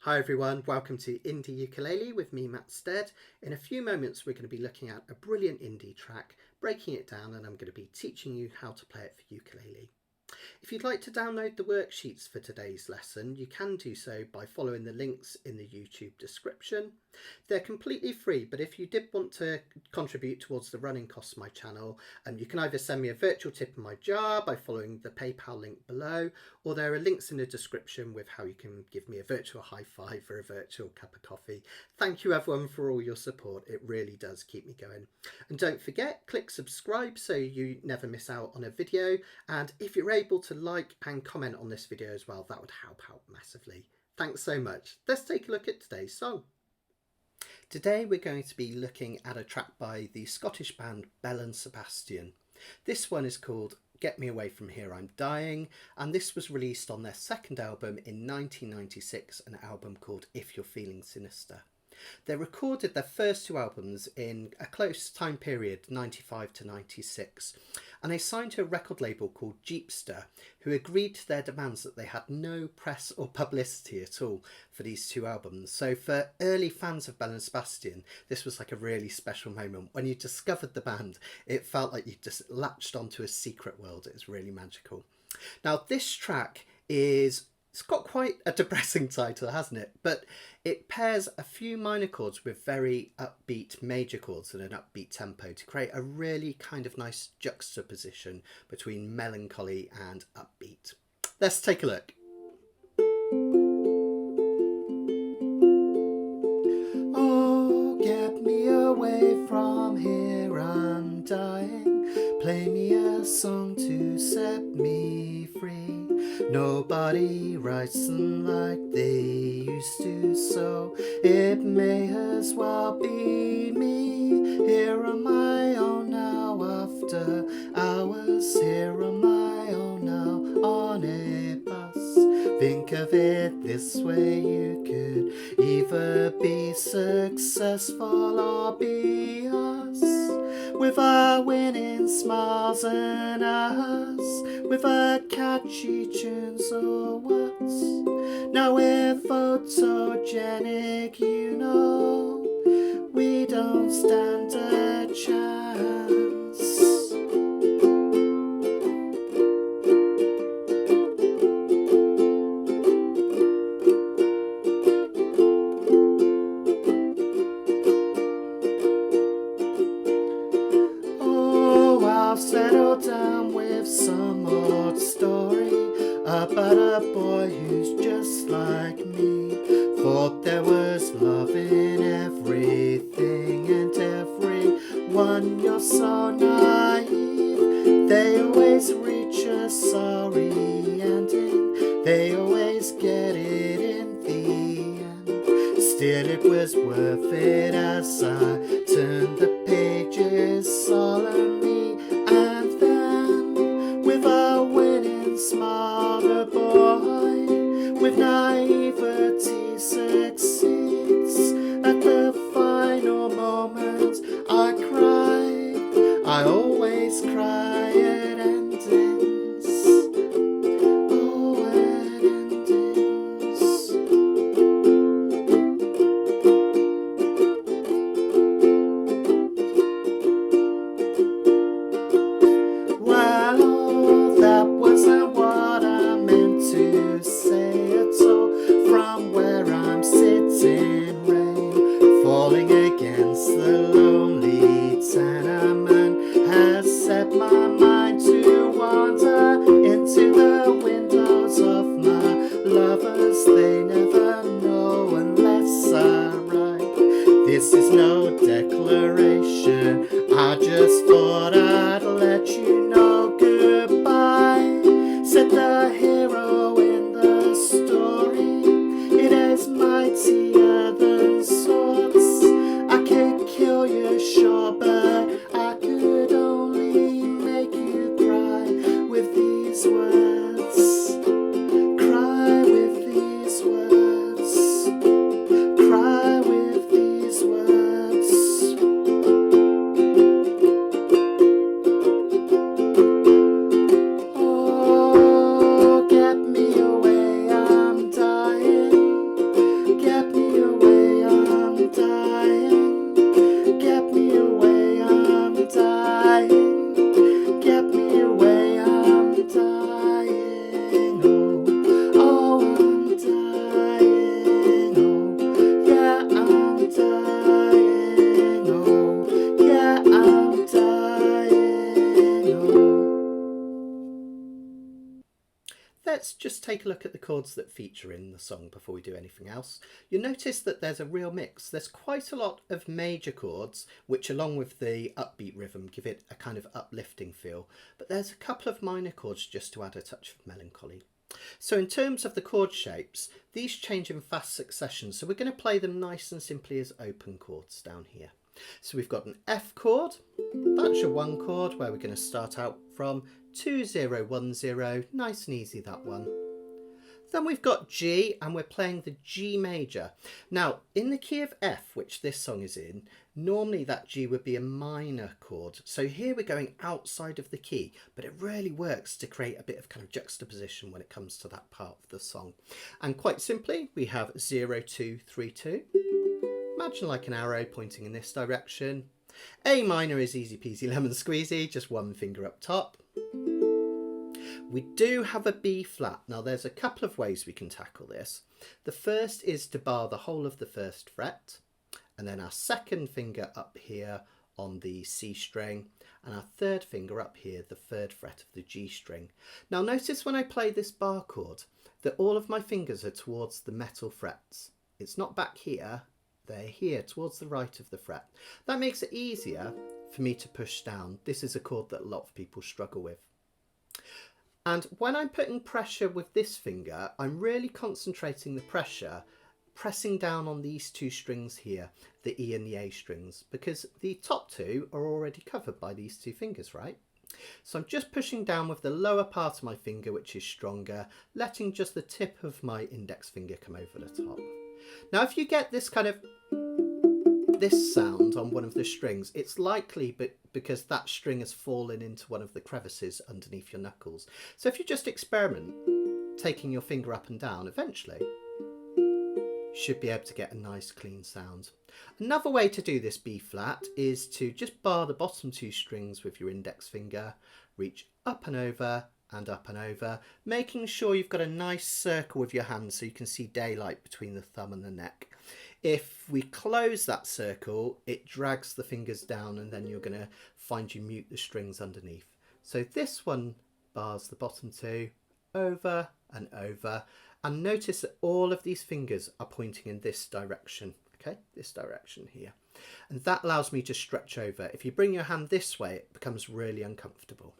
Hi everyone, welcome to Indie Ukulele with me, Matt Stead. In a few moments we're going to be looking at a brilliant indie track, breaking it down, and I'm going to be teaching you how to play it for ukulele. If you'd like to download the worksheets for today's lesson, you can do so by following the links in the YouTube description. They're completely free, but if you did want to contribute towards the running costs of my channel, you can either send me a virtual tip in my jar by following the PayPal link below, or there are links in the description with how you can give me a virtual high five or a virtual cup of coffee. Thank you everyone for all your support, it really does keep me going. And don't forget, click subscribe so you never miss out on a video, and if you're able to like and comment on this video as well, that would help out massively. Thanks so much. Let's take a look at today's song. Today we're going to be looking at a track by the Scottish band Belle and Sebastian. This one is called Get Me Away From Here I'm Dying, and this was released on their second album in 1996, an album called If You're Feeling Sinister. They recorded their first two albums in a close time period, 95 to 96, and they signed to a record label called Jeepster, who agreed to their demands that they had no press or publicity at all for these two albums. So for early fans of Belle and Sebastian, this was like a really special moment. When you discovered the band, it felt like you just latched onto a secret world. It was really magical. Now this track it's got quite a depressing title, hasn't it? But it pairs a few minor chords with very upbeat major chords and an upbeat tempo to create a really kind of nice juxtaposition between melancholy and upbeat. Let's take a look. Oh, get me away from here, I'm dying. Play me a song to set me free. Nobody writes them like they used to, so it may as well be me. Here on my own now after hours, here on my own now on a bus. Think of it this way, you could either be successful or be us, with our winning smiles and us, with our catchy tunes or what's. Now we're photogenic, you know, we don't stand a chance. I've settled down with some old story about a boy who's just like me. Thought there was love in everything and everyone. You're so naive. They always reach a sorry ending. They always get it in the end. Still it was worth it as I turned the pages solemnly. Smile, the boy with naivety succeeds. At the final moment I cry, I always cry at endings. Oh, at endings. Well, that wasn't what I meant to say at all. let's just take a look at the chords that feature in the song before we do anything else. You'll notice that there's a real mix. There's quite a lot of major chords, which along with the upbeat rhythm give it a kind of uplifting feel, but there's a couple of minor chords just to add a touch of melancholy. So in terms of the chord shapes, these change in fast succession, so we're going to play them nice and simply as open chords down here. So we've got an F chord, that's your 1 chord where we're going to start out from 2 0 1 0, nice and easy that one. Then we've got G and we're playing the G major. Now in the key of F, which this song is in, normally that G would be a minor chord. So here we're going outside of the key, but it really works to create a bit of kind of juxtaposition when it comes to that part of the song. And quite simply, we have 0 2 3 2. Imagine like an arrow pointing in this direction. A minor is easy peasy lemon squeezy, just 1 finger up top. We do have a B flat. Now there's a couple of ways we can tackle this. The first is to bar the whole of the 1st fret, and then our 2nd finger up here on the C string, and our 3rd finger up here, the 3rd fret of the G string. Now notice when I play this bar chord that all of my fingers are towards the metal frets. It's not back here, they're here towards the right of the fret. That makes it easier for me to push down. This is a chord that a lot of people struggle with. And when I'm putting pressure with this finger, I'm really concentrating the pressure, pressing down on these 2 strings here, the E and the A strings, because the top 2 are already covered by these 2 fingers, right? So I'm just pushing down with the lower part of my finger, which is stronger, letting just the tip of my index finger come over the top. Now if you get this kind of this sound on one of the strings, it's likely because that string has fallen into one of the crevices underneath your knuckles. So if you just experiment taking your finger up and down, eventually you should be able to get a nice clean sound. Another way to do this B flat is to just bar the bottom 2 strings with your index finger, reach up and over, making sure you've got a nice circle with your hand so you can see daylight between the thumb and the neck. If we close that circle, it drags the fingers down and then you're going to find you mute the strings underneath. So this one bars the bottom 2 over and over, and notice that all of these fingers are pointing in this direction, okay, this direction here. And that allows me to stretch over. If you bring your hand this way, it becomes really uncomfortable.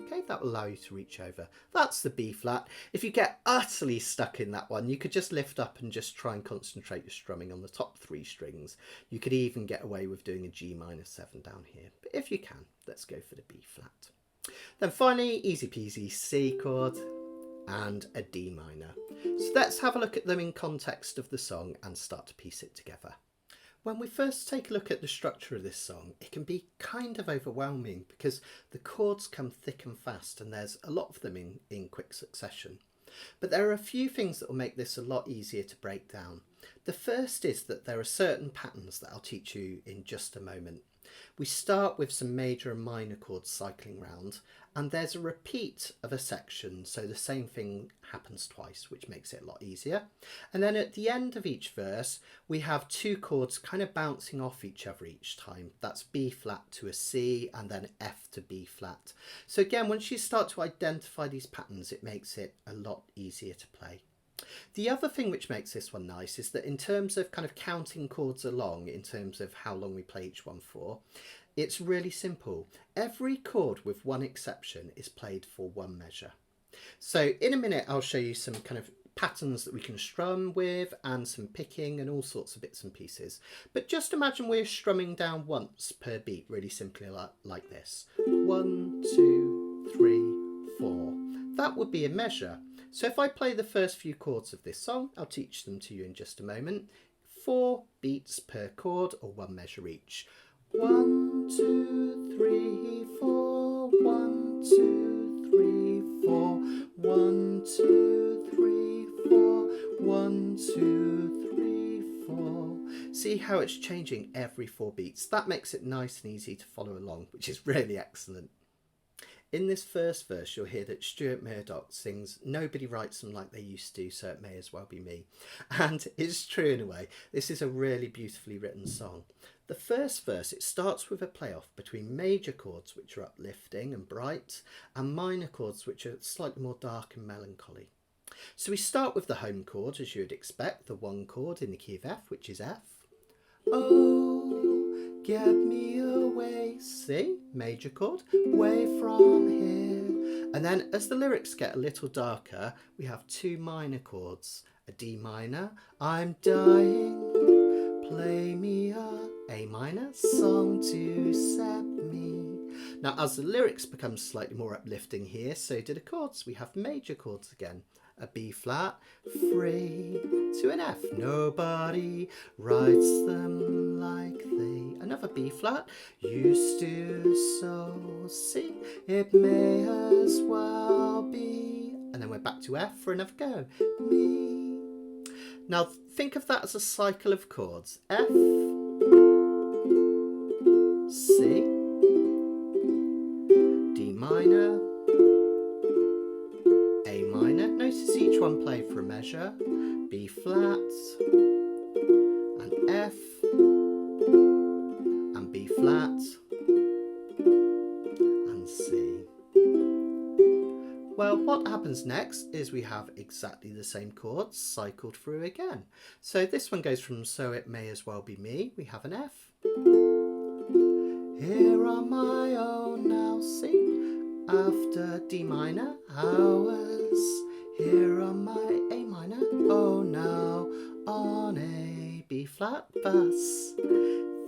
Okay, that will allow you to reach over. That's the B flat. If you get utterly stuck in that one, you could just lift up and just try and concentrate your strumming on the top 3 strings. You could even get away with doing a G minor 7 down here. But if you can, let's go for the B flat. Then finally, easy peasy C chord and a D minor. So let's have a look at them in context of the song and start to piece it together. When we first take a look at the structure of this song, it can be kind of overwhelming because the chords come thick and fast and there's a lot of them in quick succession. But there are a few things that will make this a lot easier to break down. The first is that there are certain patterns that I'll teach you in just a moment. We start with some major and minor chords cycling round, and there's a repeat of a section, so the same thing happens twice, which makes it a lot easier. And then at the end of each verse, we have 2 chords kind of bouncing off each other each time. That's B flat to a C and then F to B flat. So again, once you start to identify these patterns, it makes it a lot easier to play. The other thing which makes this one nice is that in terms of kind of counting chords along, in terms of how long we play each one for, it's really simple. Every chord with one exception is played for 1 measure. So in a minute I'll show you some kind of patterns that we can strum with and some picking and all sorts of bits and pieces. But just imagine we're strumming down once per beat, really simply like this. 1, 2, 3, 4. That would be a measure. So if I play the first few chords of this song, I'll teach them to you in just a moment. 4 beats per chord or 1 measure each. 1, 2, 3, 4. 1, 2, 3, 4. 1, 2, 3, 4. 1, 2, 3, 4. See how it's changing every 4 beats. That makes it nice and easy to follow along, which is really excellent. In this first verse, you'll hear that Stuart Murdoch sings, "Nobody writes them like they used to, so it may as well be me." And it's true in a way. This is a really beautifully written song. The first verse, it starts with a playoff between major chords, which are uplifting and bright, and minor chords, which are slightly more dark and melancholy. So we start with the home chord, as you would expect, the one chord in the key of F, which is F. Oh, get me away, C, major chord, away from here. And then as the lyrics get a little darker, we have two minor chords, a D minor, I'm dying, play me a minor, song to set me. Now as the lyrics become slightly more uplifting here, so do the chords. We have major chords again. A B flat, free, to an F. Nobody writes them like they. Another B flat, used to, so C. It may as well be. And then we're back to F for another go. Me. Now think of that as a cycle of chords. F, C, D minor, A minor. Notice each one played for a measure. B flat, and F, and B flat, and C. Well, what happens next is we have exactly the same chords cycled through again. So this one goes from So It May As Well Be Me. We have an F. Here on my own now, C. After D minor, hours. Here on my A minor, oh now, on a B flat bass.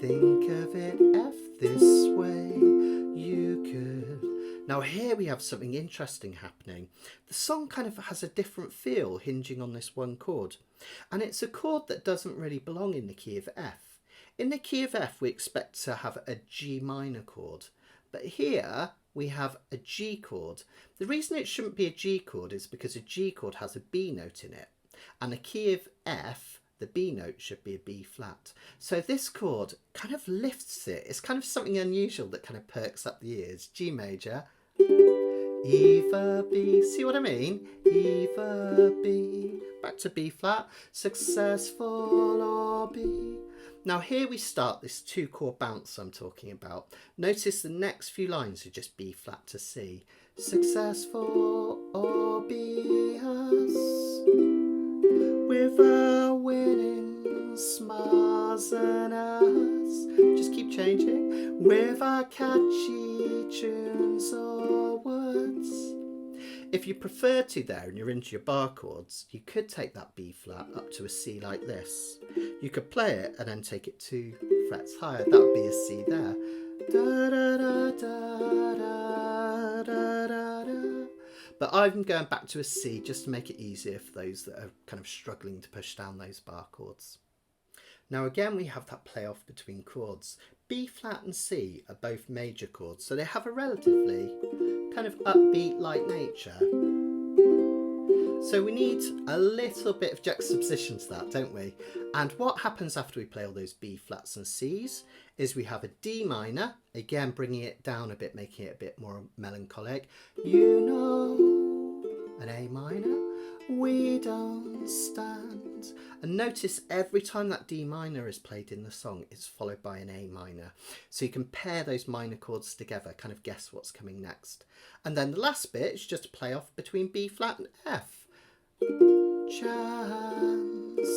Think of it F this way, you could. Now here we have something interesting happening. The song kind of has a different feel hinging on this one chord. And it's a chord that doesn't really belong in the key of F. In the key of F we expect to have a G minor chord. But here we have a G chord. The reason it shouldn't be a G chord is because a G chord has a B note in it. And the key of F, the B note should be a B flat. So this chord kind of lifts it. It's kind of something unusual that kind of perks up the ears. G major, either B, see what I mean? Either B, back to B flat, successful or B. Now here we start this two chord bounce I'm talking about. Notice the next few lines are just B flat to C. Successful or be us, with our winning smiles and us. Just keep changing, with our catchy tunes or words. If you prefer to there and you're into your bar chords, you could take that B flat up to a C like this. You could play it and then take it 2 frets higher. That would be a C there. Da, da, da, da, da, da, da, da. But I'm going back to a C just to make it easier for those that are kind of struggling to push down those bar chords. Now again we have that play off between chords. B flat and C are both major chords, so they have a relatively kind of upbeat like nature. So we need a little bit of juxtaposition to that, don't we? And what happens after we play all those B flats and Cs is we have a D minor, again bringing it down a bit, making it a bit more melancholic. You know, an A minor, we don't stand. And notice every time that D minor is played in the song, it's followed by an A minor. So you can pair those minor chords together, kind of guess what's coming next. And then the last bit is just a play off between B flat and F. Chance,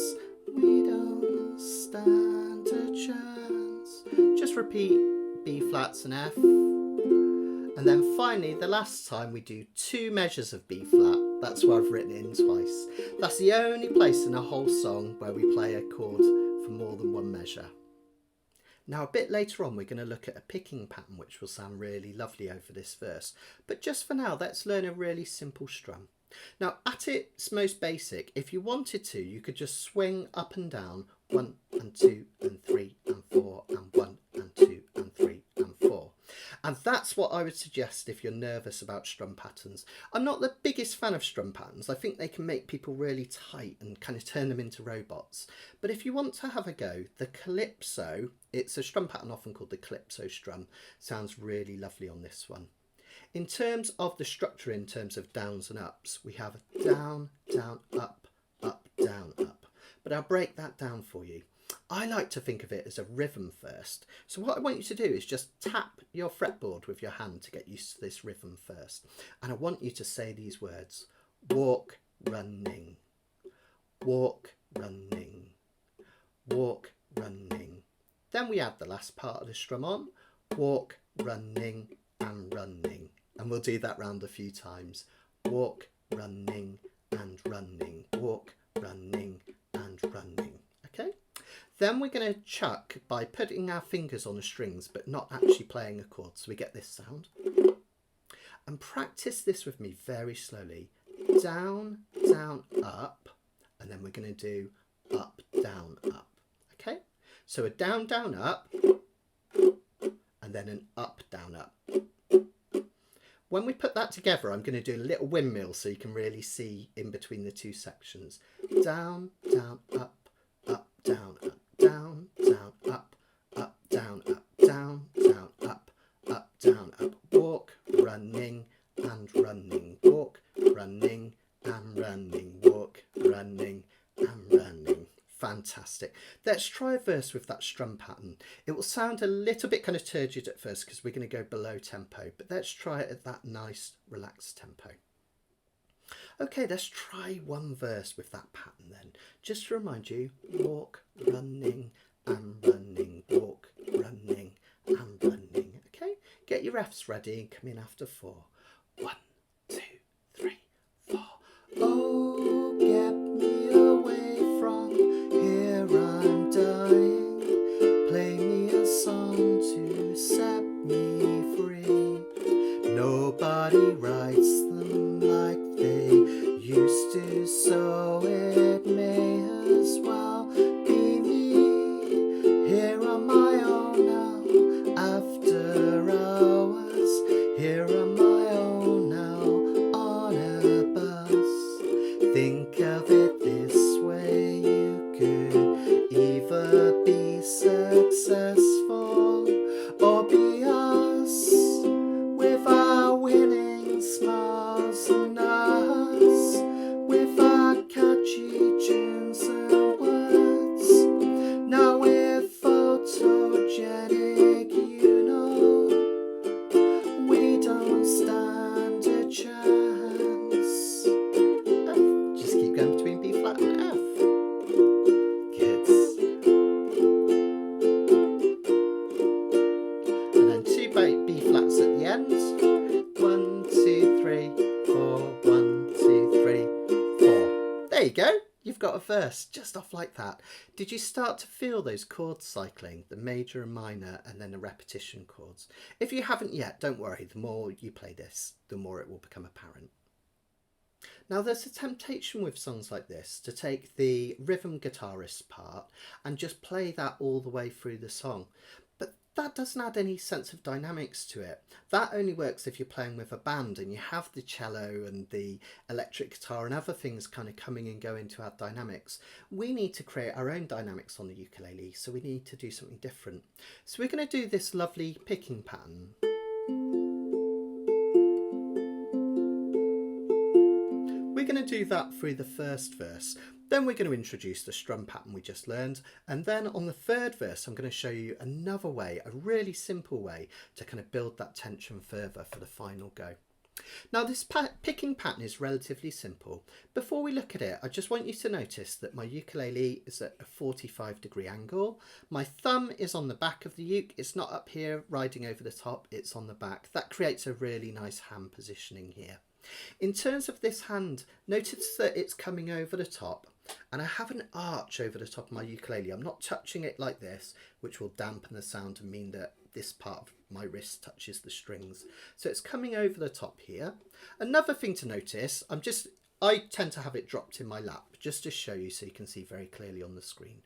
we don't stand a chance. Just repeat B flats and F. And then finally, the last time we do 2 measures of B flat. That's where I've written it in twice. That's the only place in a whole song where we play a chord for more than 1 measure. Now a bit later on we're going to look at a picking pattern which will sound really lovely over this verse. But just for now, let's learn a really simple strum. Now at its most basic, if you wanted to, you could just swing up and down 1 and 2 and 3 and 4 and 1 and 2 and 3 and 4. And that's what I would suggest if you're nervous about strum patterns. I'm not the biggest fan of strum patterns. I think they can make people really tight and kind of turn them into robots. But if you want to have a go, the calypso, it's a strum pattern often called the calypso strum, sounds really lovely on this one. In terms of the structure, in terms of downs and ups, we have down, down, up, up, down, up. But I'll break that down for you. I like to think of it as a rhythm first. So what I want you to do is just tap your fretboard with your hand to get used to this rhythm first. And I want you to say these words: walk, running, walk, running, walk, running. Then we add the last part of the strum on, walk, running and running. And we'll do that round a few times. Walk, running and running, walk, running and running. Okay? Then we're going to chuck by putting our fingers on the strings but not actually playing a chord. So we get this sound. And practice this with me very slowly. Down, down, up. And then we're going to do up, down, up. Okay? So a down, down, up. And then an up, down, up. When we put that together, I'm going to do a little windmill so you can really see in between the two sections. Down, down, up, down, up, down, down, up, down, up, down, down, up, down, up. Walk, running and running. Walk, running and running. Walk, running and running. Fantastic. Let's try a verse with that strum pattern. It will sound a little bit kind of turgid at first because we're going to go below tempo, but let's try it at that nice relaxed tempo. Okay, let's try one verse with that pattern then. Just to remind you, walk, running and running, walk, running and running. Okay, get your F's ready and come in after 4. 1, 2, 3, 4. Oh, get me away from here, I'm dying. Play me a song to set me free. Nobody writes them like they used to, so it may as well be me. Here on my own now, after hours. Here on my own now, on a bus. Think of it this way, you could either be successful or be us, with our winning smiles and us, with our catchy tunes and words. Now we're photogenic, you know, we don't stand a chance. Just keep going between B flat and F. Good. And then 2 B flats at the end. 1, 2, 3, 4. 1, 2, 3, 4. There you go. You've got a verse just off like that. Did you start to feel those chords cycling, the major and minor, and then the repetition chords? If you haven't yet, don't worry. The more you play this, the more it will become apparent. Now, there's a temptation with songs like this to take the rhythm guitarist part and just play that all the way through the song. But that doesn't add any sense of dynamics to it. That only works if you're playing with a band and you have the cello and the electric guitar and other things kind of coming and going to add dynamics. We need to create our own dynamics on the ukulele, so we need to do something different. So we're going to do this lovely picking pattern. We're going to do that through the first verse. Then we're going to introduce the strum pattern we just learned. And then on the third verse, I'm going to show you another way, a really simple way to kind of build that tension further for the final go. Now, this picking pattern is relatively simple. Before we look at it, I just want you to notice that my ukulele is at a 45-degree angle. My thumb is on the back of the uke. It's not up here riding over the top, it's on the back. That creates a really nice hand positioning here. In terms of this hand, notice that it's coming over the top, and I have an arch over the top of my ukulele. I'm not touching it like this, which will dampen the sound and mean that this part of my wrist touches the strings. So it's coming over the top here. Another thing to notice, I tend to have it dropped in my lap, just to show you so you can see very clearly on the screen.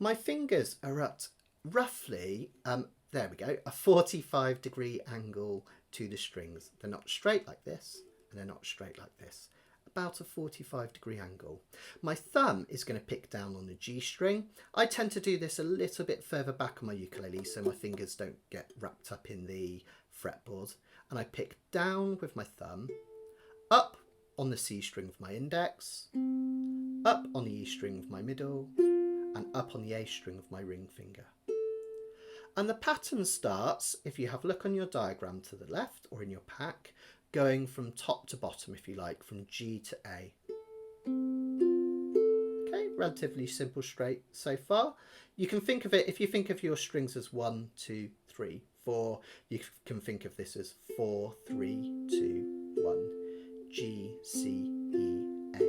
My fingers are at roughly, there we go, a 45-degree angle to the strings. They're not straight like this, and they're not straight like this. About a 45-degree angle. My thumb is going to pick down on the G string. I tend to do this a little bit further back on my ukulele so my fingers don't get wrapped up in the fretboard. And I pick down with my thumb, up on the C string with my index, up on the E string with my middle, and up on the A string with my ring finger. And the pattern starts, if you have a look on your diagram to the left or in your pack, going from top to bottom, if you like, from G to A. Okay, relatively simple straight so far. You can think of it, if you think of your strings as 1, 2, 3, 4, you can think of this as 4, 3, 2, 1, G, C, E, A.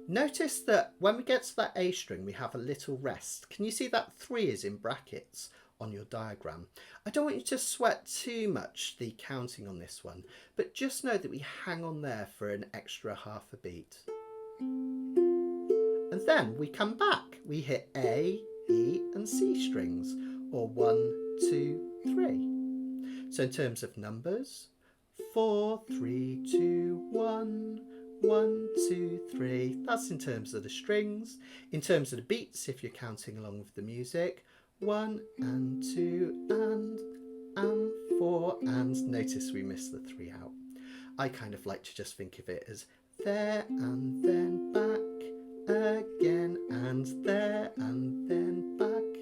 Notice that when we get to that A string, we have a little rest. Can you see that 3 is in brackets on your diagram? I don't want you to sweat too much the counting on this one, but just know that we hang on there for an extra half a beat. And then we come back. We hit A, E and C strings, or 1, 2, 3. So in terms of numbers, 4, 3, 2, 1, 1, 2, 3. That's in terms of the strings. In terms of the beats, if you're counting along with the music, 1 and 2 and 4, and notice we missed the 3 out. I kind of like to just think of it as there and then back again, and there and then back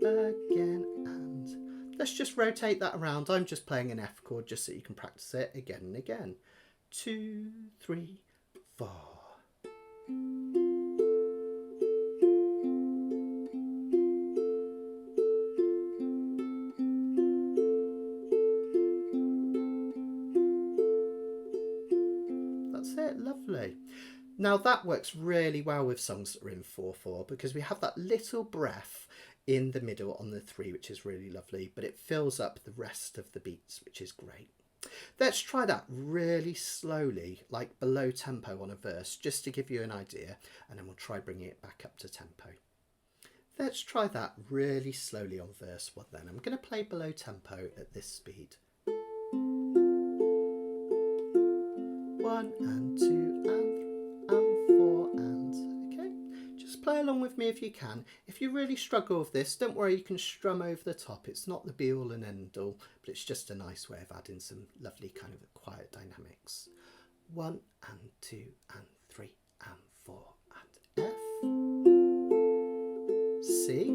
again, and let's just rotate that around. I'm just playing an F chord just so you can practice it again and again. 2, 3, 4. That's it, lovely. Now that works really well with songs that are in 4/4 because we have that little breath in the middle on the 3, which is really lovely, but it fills up the rest of the beats, which is great. Let's try that really slowly, like below tempo on a verse, just to give you an idea, and then we'll try bringing it back up to tempo. Let's try that really slowly on verse 1 then. I'm going to play below tempo at this speed. 1 and 2 and 4 and, okay? Just play along with me if you can. If you really struggle with this, don't worry, you can strum over the top. It's not the be all and end all, but it's just a nice way of adding some lovely kind of quiet dynamics. 1 and 2 and 3 and 4 and F, C,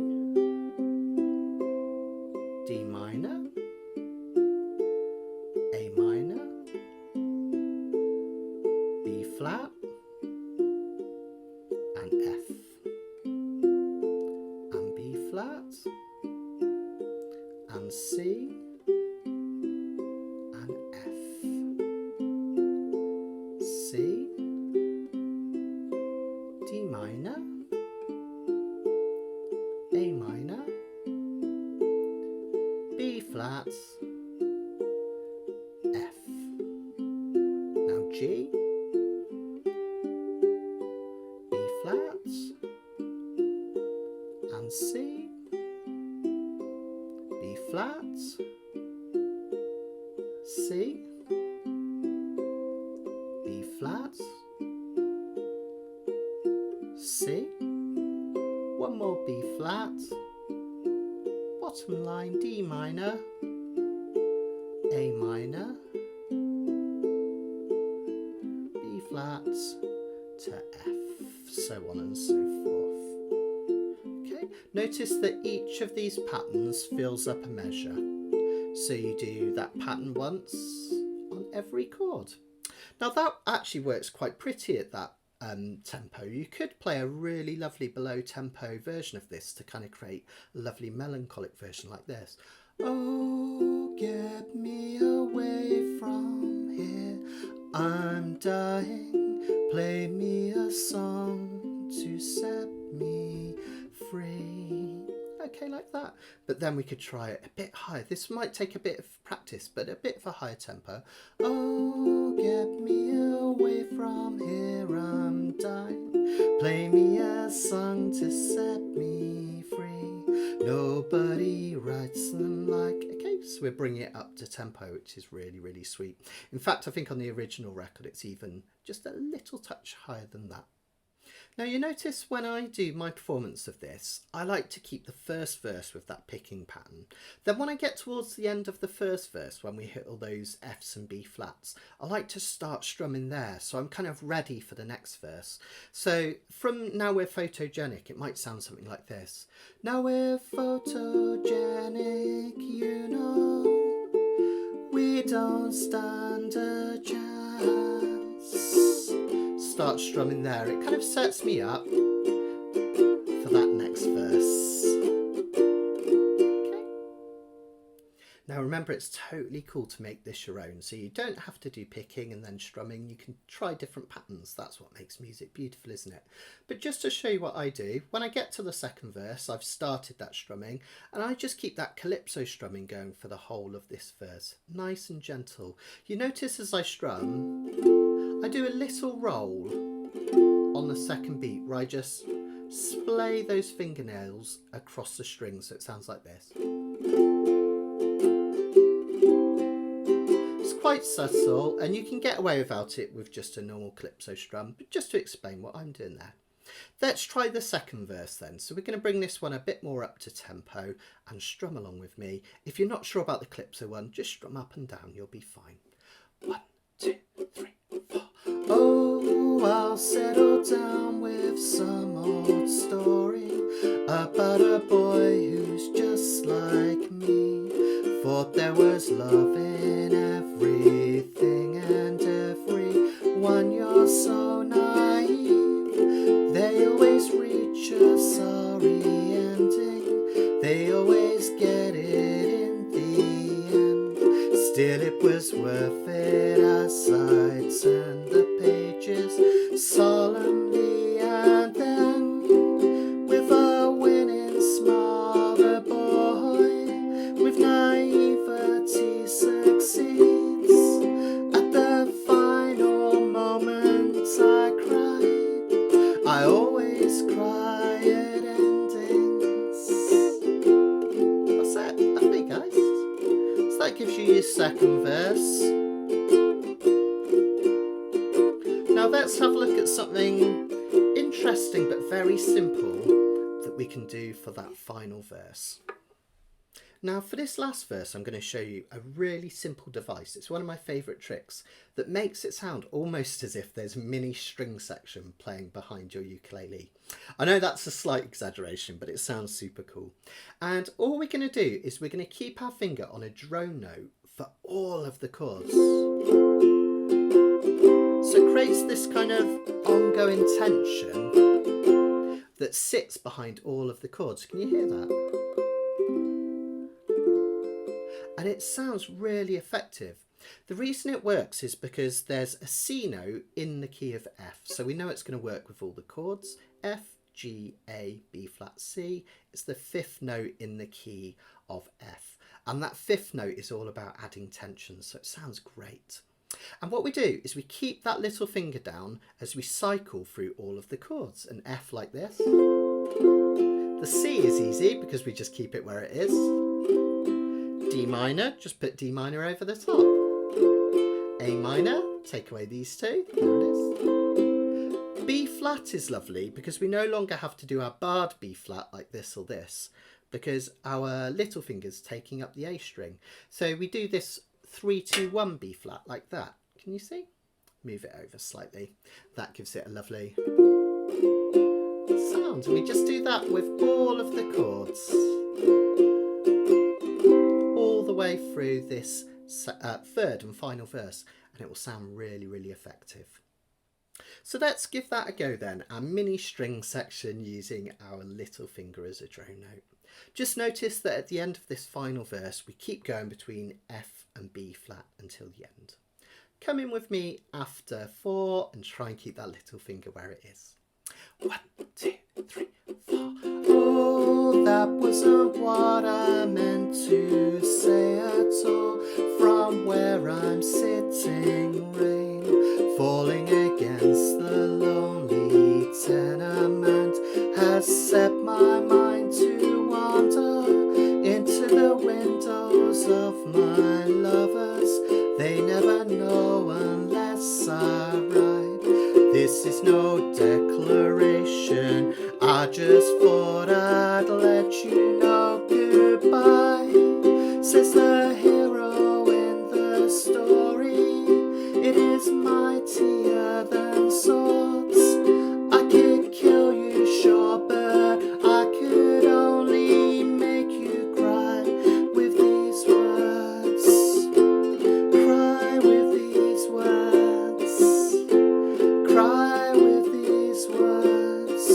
D minor, A minor, B flat, and F, and B flat, and C, and F, C, D minor, A minor, B flat, F. Now G, B flat, and C, B flat, C, B flat, C, one more B flat, bottom line D minor, A minor, B flat to F, so on and so forth. Okay, notice that each of these patterns fills up a measure. So you do that pattern once on every chord. Now that actually works quite pretty at that tempo. You could play a really lovely below tempo version of this to kind of create a lovely melancholic version like this. Oh, get me away from here, I'm dying, play me a song to set me free. Okay, like that. But then we could try it a bit higher. This might take a bit of practice, but a bit of a higher tempo. Oh, get me away from here, I'm dying, play me a song to set me free, nobody writes them like... Okay, so we're bringing it up to tempo, which is really, really sweet. In fact, I think on the original record it's even just a little touch higher than that. Now you notice when I do my performance of this, I like to keep the first verse with that picking pattern. Then when I get towards the end of the first verse, when we hit all those Fs and B flats, I like to start strumming there, so I'm kind of ready for the next verse. So from Now We're Photogenic, it might sound something like this. Now we're photogenic, you know, we don't stand a chance. Start strumming there. It kind of sets me up. remember, it's totally cool to make this your own, so you don't have to do picking and then strumming. You can try different patterns. That's what makes music beautiful, isn't it? But just to show you what I do, when I get to the second verse, I've started that strumming, and I just keep that calypso strumming going for the whole of this verse, nice and gentle. You notice as I strum, I do a little roll on the second beat where I just splay those fingernails across the strings, so it sounds like this. It's quite subtle, and you can get away without it with just a normal calypso strum, but just to explain what I'm doing there. Let's try the second verse then. So we're going to bring this one a bit more up to tempo and strum along with me. If you're not sure about the calypso one, just strum up and down, you'll be fine. 1, 2, 3, 4. Oh, I'll settle down with some old story about a boy who's just like me. Thought there was love in everything and everyone. You're so naive. They always reach a sorry ending. They always get it in the end. Still it was worth it as I turned the pages solemnly, and then with a winning smile the boy with naivety succeeds. At the final moment I cried. I always cry at endings. That's it, lovely guys. So that gives you your second verse. Now let's have a look at something interesting but very simple that we can do for that final verse. Now for this last verse, I'm going to show you a really simple device. It's one of my favourite tricks that makes it sound almost as if there's a mini string section playing behind your ukulele. I know that's a slight exaggeration, but it sounds super cool. And all we're going to do is we're going to keep our finger on a drone note for all of the chords. So it creates this kind of ongoing tension that sits behind all of the chords. Can you hear that? And it sounds really effective. The reason it works is because there's a C note in the key of F. So we know it's going to work with all the chords. F, G, A, B flat, C. It's the fifth note in the key of F. And that fifth note is all about adding tension. So it sounds great. And what we do is we keep that little finger down as we cycle through all of the chords. An F like this. The C is easy because we just keep it where it is. D minor, just put D minor over the top. A minor, take away these two. There it is. B flat is lovely because we no longer have to do our barred B flat like this or this, because our little finger's taking up the A string. So we do this 3-2-1 B flat like that. Can you see? Move it over slightly. That gives it a lovely sound. And we just do that with all of the chords, all the way through this third and final verse, and it will sound really, really effective. So let's give that a go then, our mini string section using our little finger as a drone note. Just notice that at the end of this final verse, we keep going between F and B flat until the end. Come in with me after 4 and try and keep that little finger where it is. 1, 2, 3, 4. Oh, that wasn't what I meant to say at all. From where I'm sitting, rain falling against the lonely tenement has set my mind to wander into the windows of my lovers. They never know unless I write. This is no declaration, I just thought I'd let you know goodbye. Says the hero in the story, it is mightier than swords. I could kill you, sure, but I could only make you cry with these words. Cry with these words. Cry with these words.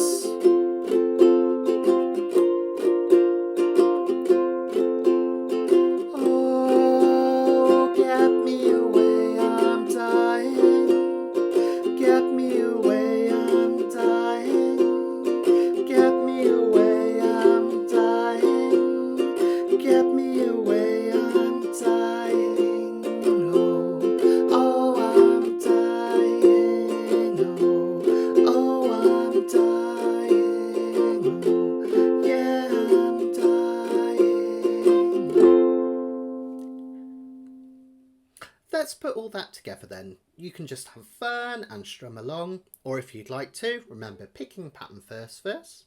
let's put all that together then. You can just have fun and strum along, or if you'd like to, remember picking pattern first verse,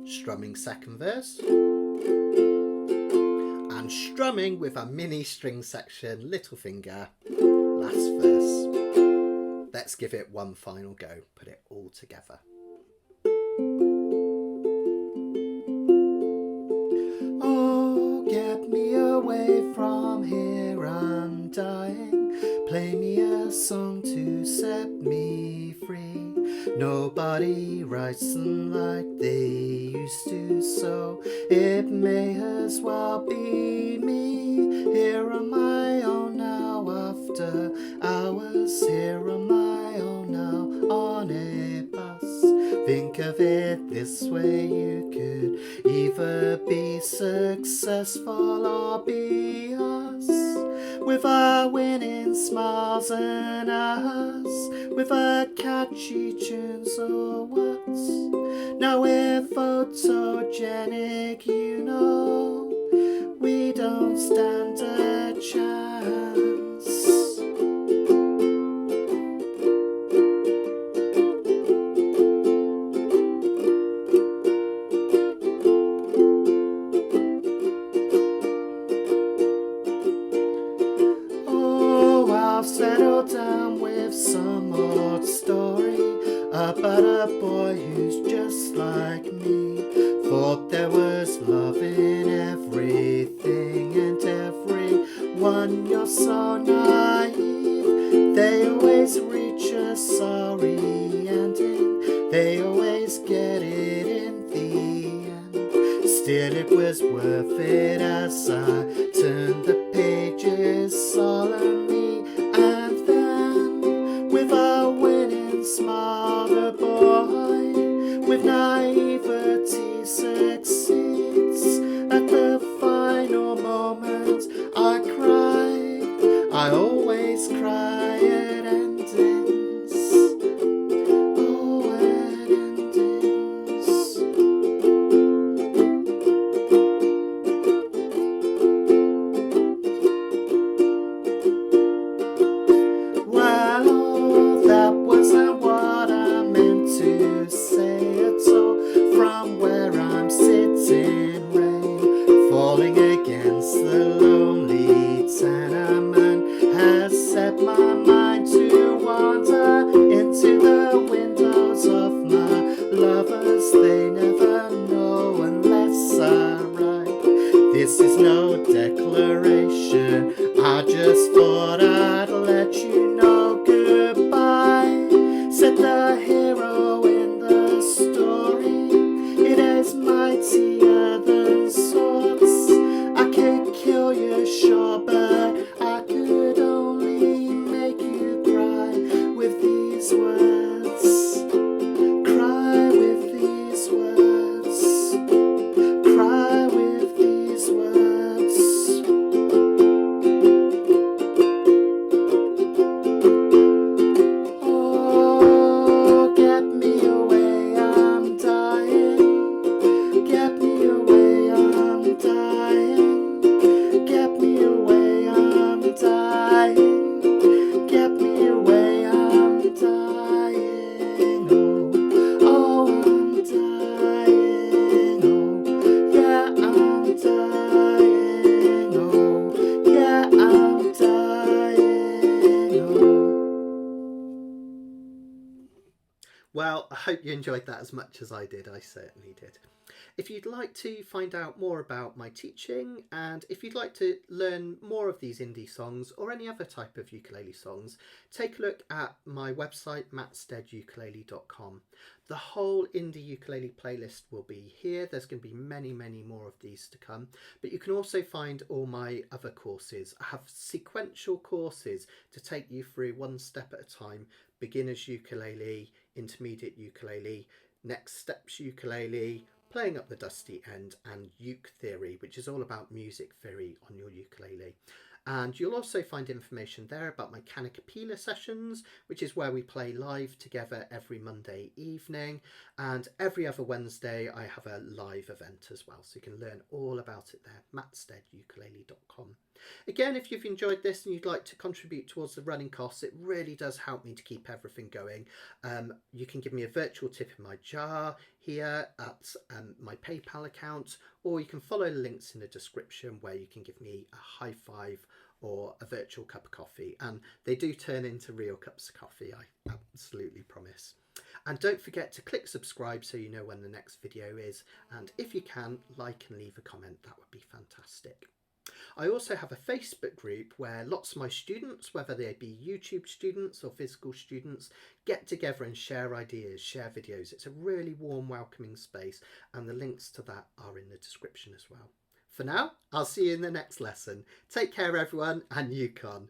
strumming second verse, and strumming with a mini string section, little finger, last verse. Let's give it one final go, put it all together. Oh, get me away from here, I'm dying. Play me a song to set me free. Nobody writes them like they used to, so it may as well be me. Here on my own now after hours, here on my own now on a bus. Think of it this way, you could either be successful or be us, with our winning smiles and us, with our catchy tunes or what's. Now we're photogenic, you know, we don't stand a chance. I've settled down with some old story about a boy who's just like me. Thought there was love in everything and everyone. You're so naive. They always reach a sorry ending. They always get it in the end. Still it was worth it as I turned the pages solemnly. Smile, the boy with naivety succeeds. At the final moment I cry, I always cry at endings. Oh, at endings. Well, that wasn't what I meant to say at all. From where I'm sitting, rain falling against the lonely tenement has set my mind to wander into the windows of my lovers. They never know unless I write. This is no declaration, I just thought I'd let you know goodbye. Said the hero in the story, it is mightier than swords. I could kill you, sure, but I could only make you cry with these words. Cry with these words. Cry with these words. Oh, get me away, I'm dying. Get me away, I'm dying. Get me away, I'm dying. Get me away, I'm dying. Oh, I'm dying. Oh, yeah, I'm dying. Oh, yeah, I'm dying. Oh. Well, I hope you enjoyed that as much as I did. I certainly did. If you'd like to find out more about my teaching, and if you'd like to learn more of these indie songs or any other type of ukulele songs, take a look at my website mattsteadukulele.com. The whole indie ukulele playlist will be here. There's going to be many more of these to come, but you can also find all my other courses. I have sequential courses to take you through one step at a time: beginner's ukulele, intermediate ukulele, next steps ukulele, playing up the dusty end, and uke theory, which is all about music theory on your ukulele. And you'll also find information there about my Canacapilla sessions, which is where we play live together every Monday evening. And every other Wednesday, I have a live event as well. So you can learn all about it there, mattsteadukulele.com. Again, if you've enjoyed this and you'd like to contribute towards the running costs, it really does help me to keep everything going. You can give me a virtual tip in my jar here at my PayPal account, or you can follow the links in the description where you can give me a high five or a virtual cup of coffee. And they do turn into real cups of coffee, I absolutely promise. And don't forget to click subscribe so you know when the next video is. And if you can, like and leave a comment, that would be fantastic. I also have a Facebook group where lots of my students, whether they be YouTube students or physical students, get together and share ideas, share videos. It's a really warm, welcoming space, and the links to that are in the description as well. For now, I'll see you in the next lesson. Take care, everyone, and Yukon.